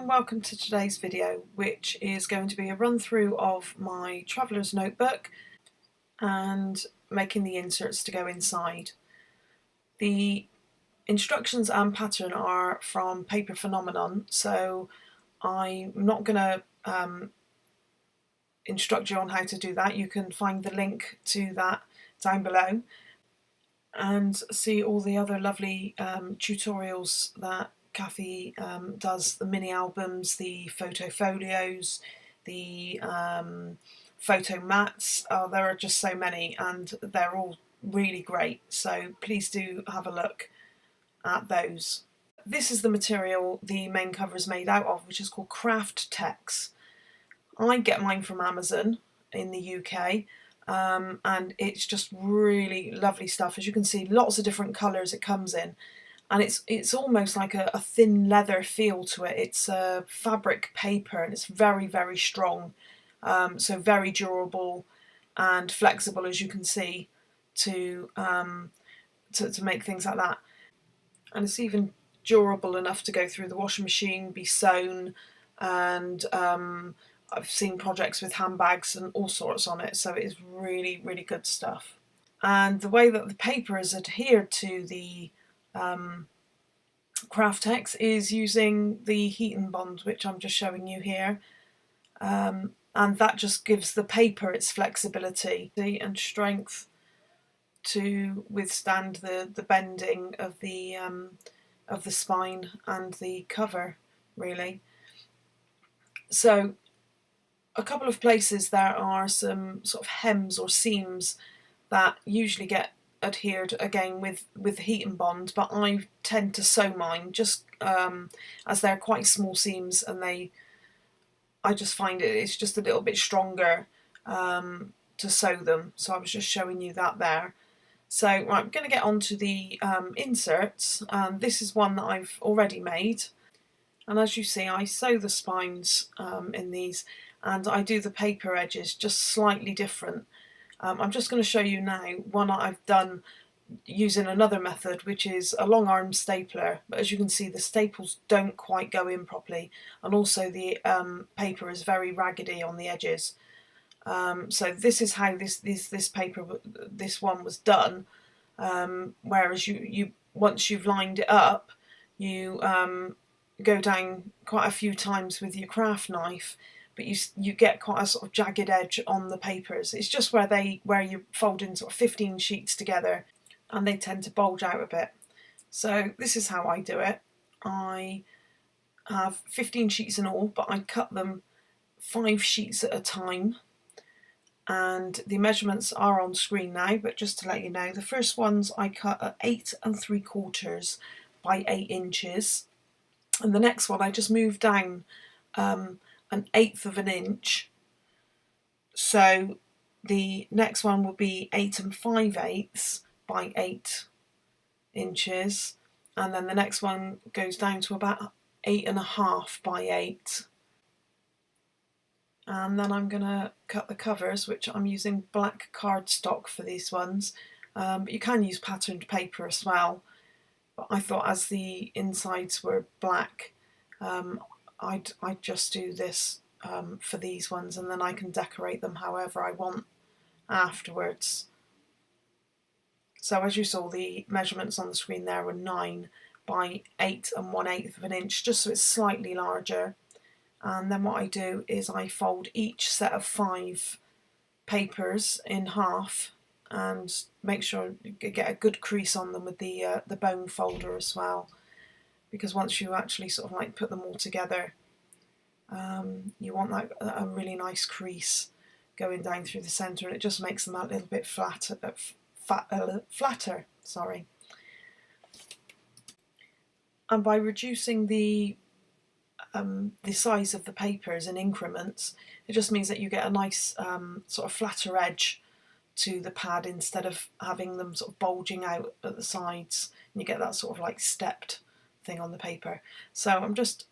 welcome to today's video, which is going to be a run through of my traveller's notebook and making the inserts to go inside. The instructions and pattern are from Paper Phenomenon, so I'm not going to instruct you on how to do that. You can find the link to that down below and see all the other lovely tutorials that Kathy does, the mini albums, the photo folios, the photo mats. There are just so many and they're all really great, so please do have a look at those. This is the material the main cover is made out of, which is called Kraft-tex. I get mine from Amazon in the UK. And it's just really lovely stuff. As you can see, lots of different colours it comes in, and it's almost like a thin leather feel to it. It's a fabric paper and it's very, very strong, so very durable and flexible, as you can see, to make things like that. And it's even durable enough to go through the washing machine, be sewn, and I've seen projects with handbags and all sorts on it, so it is really, really good stuff. And the way that the paper is adhered to the Kraft-tex is using the heat and bond, which I'm just showing you here. And that just gives the paper its flexibility and strength to withstand the bending of the spine and the cover, really. So a couple of places there are some sort of hems or seams that usually get adhered again with heat and bond, but I tend to sew mine just as they're quite small seams, and I just find it's just a little bit stronger to sew them. So I was just showing you that there. So right, I'm going to get on to the inserts. This is one that I've already made, and as you see, I sew the spines in these, and I do the paper edges just slightly different. I'm just going to show you now one that I've done using another method, which is a long arm stapler, but as you can see, the staples don't quite go in properly, and also the paper is very raggedy on the edges. So this is how this one was done, whereas you once you've lined it up, you go down quite a few times with your craft knife, but you get quite a sort of jagged edge on the papers. It's just where you fold in sort of 15 sheets together and they tend to bulge out a bit. So this is how I do it. I have 15 sheets in all, but I cut them 5 sheets at a time, and the measurements are on screen now, but just to let you know, the first ones I cut at 8 3/4 by 8 inches, and the next one I just moved down 1/8 of an inch. So the next one will be 8 5/8 by 8 inches, and then the next one goes down to about 8 1/2 by 8. And then I'm going to cut the covers, which I'm using black cardstock for these ones, but you can use patterned paper as well. But I thought as the insides were black, I'd just do this for these ones, and then I can decorate them however I want afterwards. So as you saw, the measurements on the screen there were 9 by 8 1/8 of an inch, just so it's slightly larger. And then what I do is I fold each set of 5 papers in half and make sure you get a good crease on them with the bone folder as well, because once you actually sort of like put them all together, you want that a really nice crease going down through the centre, and it just makes them a little bit flatter. Sorry. And by reducing the size of the papers in increments, it just means that you get a nice sort of flatter edge to the pad instead of having them sort of bulging out at the sides, and you get that sort of like stepped thing on the paper. So I'm just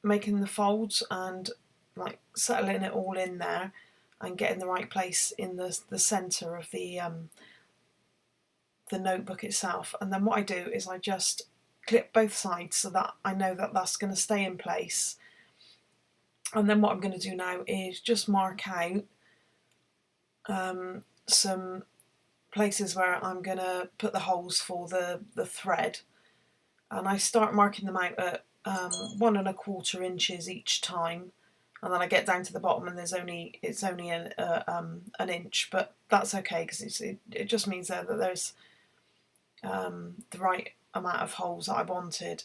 making the folds and like settling it all in there and getting the right place in the centre of the notebook itself. And then what I do is I just clip both sides so that I know that that's going to stay in place, And then what I'm going to do now is just mark out some places where I'm going to put the holes for the thread, and I start marking them out at 1¼ inches each time, and then I get down to the bottom and it's only an inch, but that's okay because it just means that there's the right amount of holes that I wanted.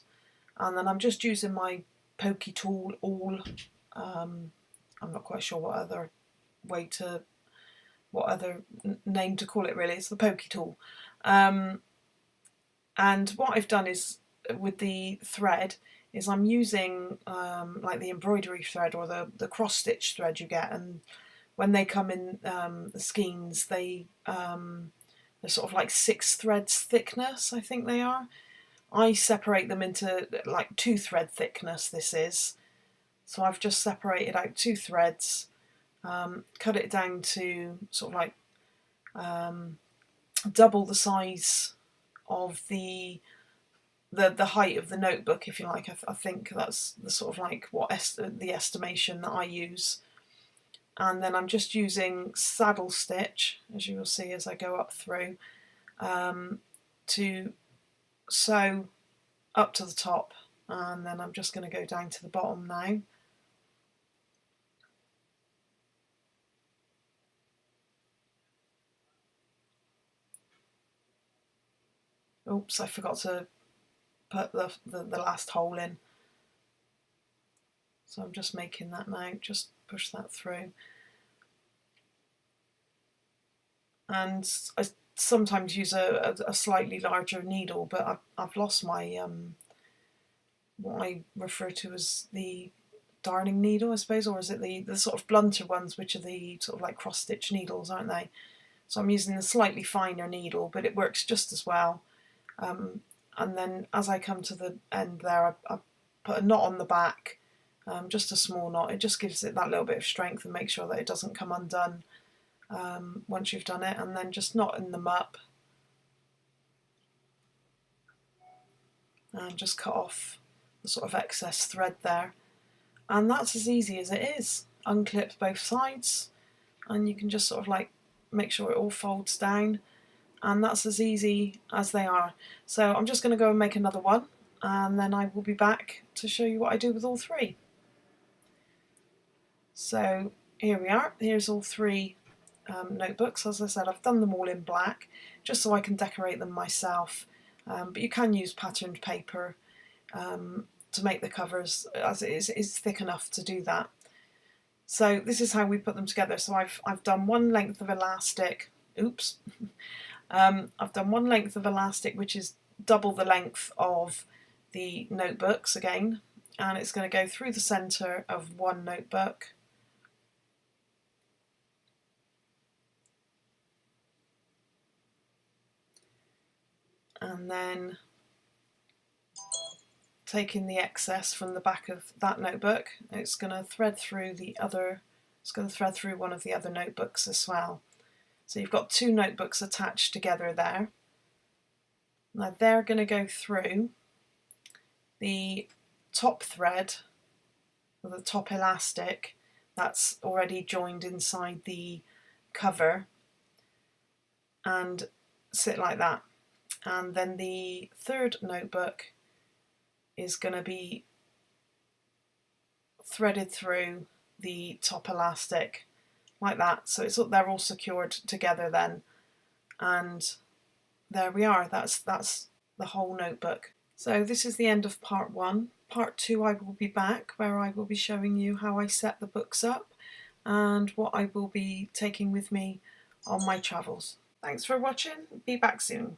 And then I'm just using my pokey tool, I'm not quite sure what other name to call it really. It's the pokey tool. And what I've done is, with the thread, is I'm using like the embroidery thread or the cross stitch thread you get, and when they come in the skeins, they're sort of like 6 threads thickness, I think they are. I separate them into like 2 thread thickness, this is. So I've just separated out 2 threads, cut it down to sort of like double the size of the height of the notebook, if you like. I think that's the sort of like the estimation that I use. And then I'm just using saddle stitch, as you will see as I go up through, to sew up to the top, and then I'm just going to go down to the bottom now. Oops, I forgot to put the last hole in. So I'm just making that now, just push that through. And I sometimes use a slightly larger needle, but I've lost my what I refer to as the darning needle, I suppose, or is it the sort of blunter ones, which are the sort of like cross stitch needles, aren't they? So I'm using a slightly finer needle, but it works just as well. And then as I come to the end there, I put a knot on the back, just a small knot. It just gives it that little bit of strength and make sure that it doesn't come undone once you've done it, and then just knotting them up and just cut off the sort of excess thread there. And that's as easy as it is. Unclip both sides and you can just sort of like make sure it all folds down, and that's as easy as they are. So I'm just going to go and make another one, and then I will be back to show you what I do with all 3. So here we are, here's all 3 notebooks. As I said, I've done them all in black just so I can decorate them myself, but you can use patterned paper to make the covers, as it is thick enough to do that. So this is how we put them together. So I've done one length of elastic, oops, I've done one length of elastic which is double the length of the notebooks again, and it's going to go through the centre of one notebook, and then taking the excess from the back of that notebook, it's going to thread through one of the other notebooks as well. So you've got 2 notebooks attached together there. Now they're going to go through the top thread, or the top elastic, that's already joined inside the cover, and sit like that. And then the 3rd notebook is going to be threaded through the top elastic like that. So they're all secured together then, and there we are. That's the whole notebook. So this is the end of part 1. Part 2 I will be back, where I will be showing you how I set the books up and what I will be taking with me on my travels. Thanks for watching. Be back soon.